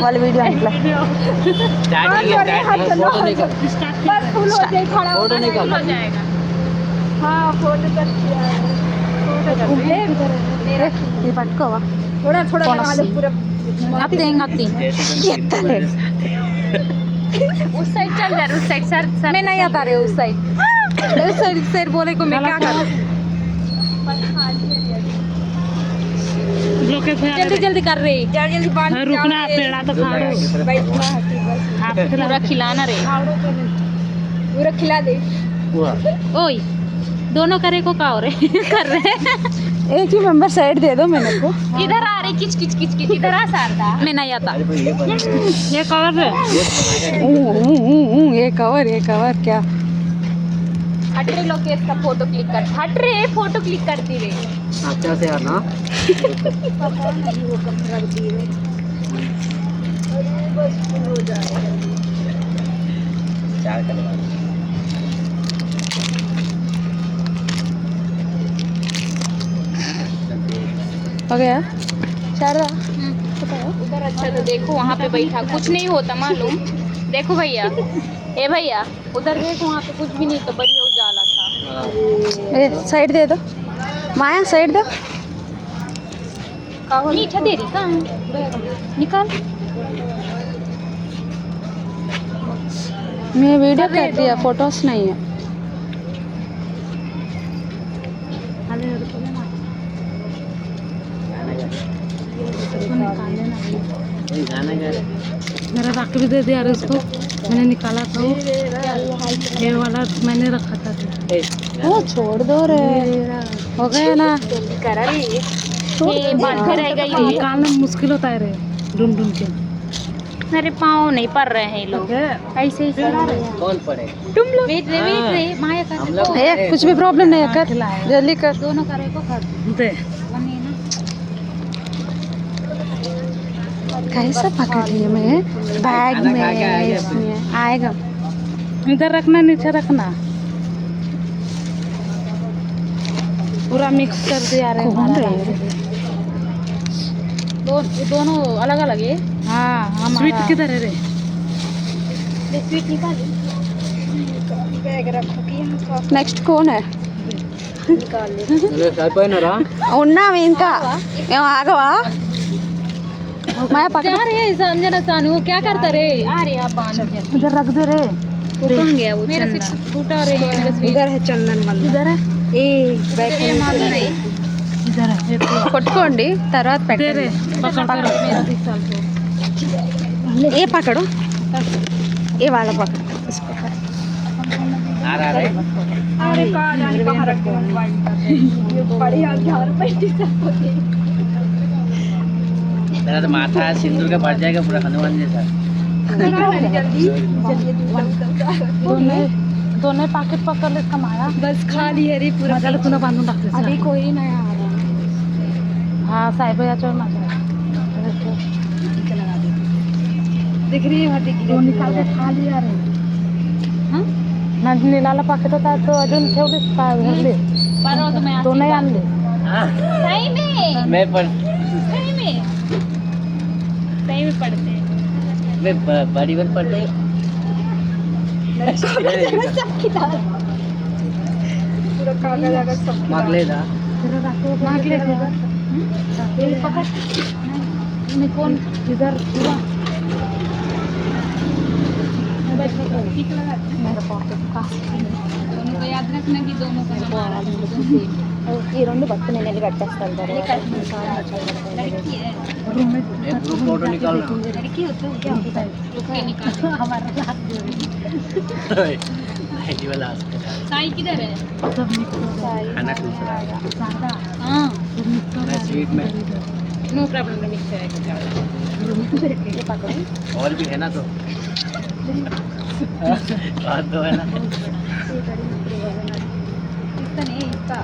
वाली वीडियो मतलब फोटो निकाल हो जाएगा। हाँ फोटो कर ये पట్టుకోవా थोड़ा थोड़ा लगा दे पूरा అత్తి ఎత్తలే उस साइड चल जा उस साइड सर सर मैं नहीं आता रे उस साइड इस साइड बोले को मैं क्या करूं जल्दी जल्दी कर रही जल्दी जल्दी बाल रुकना पेड़ा तो खा लो बैठना है आप पूरा खिलाना रे पूरा खिला दे ओए दोनों करे को का हो रहे कर रहे एक ही मेंबर साइड दे दो मैंने को इधर आ रही किच किच किच किच इधर आ शारदा मैं नहीं आता ये कवर है ये कवर क्या हट रे लोकेश का फोटो क्लिक कर हट रे फोटो क्लिक करती रे अच्छा से आना पता नहीं वो कब रख दी रे बस हो जाएगा चार करवा हो गया शारदा उधर अच्छा तो देखो वहाँ पे बैठा कुछ नहीं होता मालूम देखो भैया ए भैया उधर देखो वहाँ पे कुछ भी नहीं तो बढ़िया उजाला था ए साइड दे दो माया साइड दो मीठा दे रही कहाँ निकाल मैं वीडियो कर दिया फोटोस नहीं है गाना गा मेरा रख भी दे दिया यार उसको मैंने निकाला था ये वाला मैंने रखा था वो छोड़ दो रे हो गया ना करा रे ये बांधे रहेगा ये निकालना मुश्किल होता है रे ढूंढ ढूंढ के मेरे पाँव नहीं पड़ रहे हैं ये लोग ऐसे ही चला रहे हैं कौन पड़े तुम लोग वेट रे माया कर हम लोग ए कुछ भी प्रॉब्लम नहीं है कर जल्दी कर दोनों करे को कर दे बने ना कैसे पकड़ लिए मैं बैग खाना में खा के आएगा इसमें आएगा इधर रखना नीचे रखना पूरा मिक्स कर दिया रे कौन रे दोनों अलग अलग है हाँ स्वीट किधर है रे स्वीट निकाल बैग रखो कि यहाँ नेक्स्ट कौन है निकाल ले సరిపోయినారా ఉన్నాం ఇంకా ఏం ఆగవా माया पकड़ जा रहे हैं संजना सानू वो क्या करता रे आ रे आप बांध इधर रख दे रे वो कहाँ गया वो मेरा स्वीट टूटा रे मेरा स्वीट इधर है चंदन वाला इधर है ఏ బ్యాగ్ इधर है కొట్టుకోండి తర్వాత दे रे పెట్టండి पकड़ मेरा दिखा ఏ పకड़ो ये वाला पकड़ो इसको आ रहा है अरे कहाँ जाने बाहर रख दो ये बड़ी हजार पैंती तेरा तो माथा सिंदूर का भर जाएगा पूरा हनुमान जैसा जल्दी दोनों पैकेट पकड़ ले इसका माया बस खा लिए रे पूरा मजा तूने बांधून टाकले अभी कोई नहीं आ रहा हाँ साहेब याच्या मजा दिख रही है दिख तो निकाल के खा लिया रे ना निलाला पाकिट होता तो अजून ठेवलीस का घरले पर तो मैं तो नाही आणले सही में मैं पर सही में पढ़ते हैं मैं बड़ी बन पढ़ते सब किताब पूरा कागज आगज सब मागले था माग ले पकड़ मैं कौन इधर पूरा दोनों को याद रखना कि दोनों का हमारा ఈ రెండు బస్సు నేను వెళ్ళి కట్టేస్తాను लड़की है एक ग्रुप फोटो निकालना लड़की होती है क्या होता है रुके निकाल हमारा लाग आईडी वाला हॉस्पिटल साई किधर है सब मिक्स हो गया खाना दूसरा सादा हाँ सब मिक्स हो मैं स्वीट में नो प्रॉब्लम मिक्स है और भी है ना तो बात तो है ना इसका नहीं इसका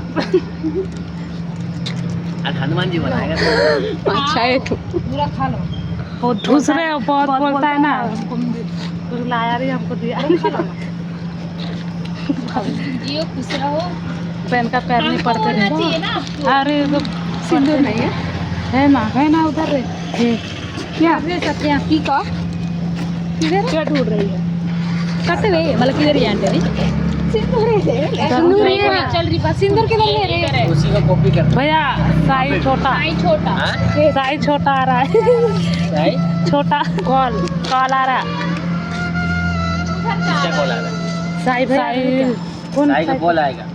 आज हनुमान जी बनाएगा तो अच्छा है तू पूरा खा लो वो दूसरे बहुत बोलता है ना तो लाया रे हमको दिया जियो खुश रहो पेन का पैर नहीं पड़ते होना चाहिए रहे ना आपको अरे तो सिंदूर नहीं है है ना उधर रे क्या सत्या की का किधर क्या ढूंढ रही है कते वे मतलब किधर ही आंटे नी सिंदूर चल रही बस सिंदूर किधर ले रहे हैं उसी को कॉपी कर भैया साइज छोटा साई छोटा हाँ साइज छोटा आ रहा है साई छोटा कॉल कॉल आ रहा है किसका कॉल आ रहा है साई भाई साई का कॉल आएगा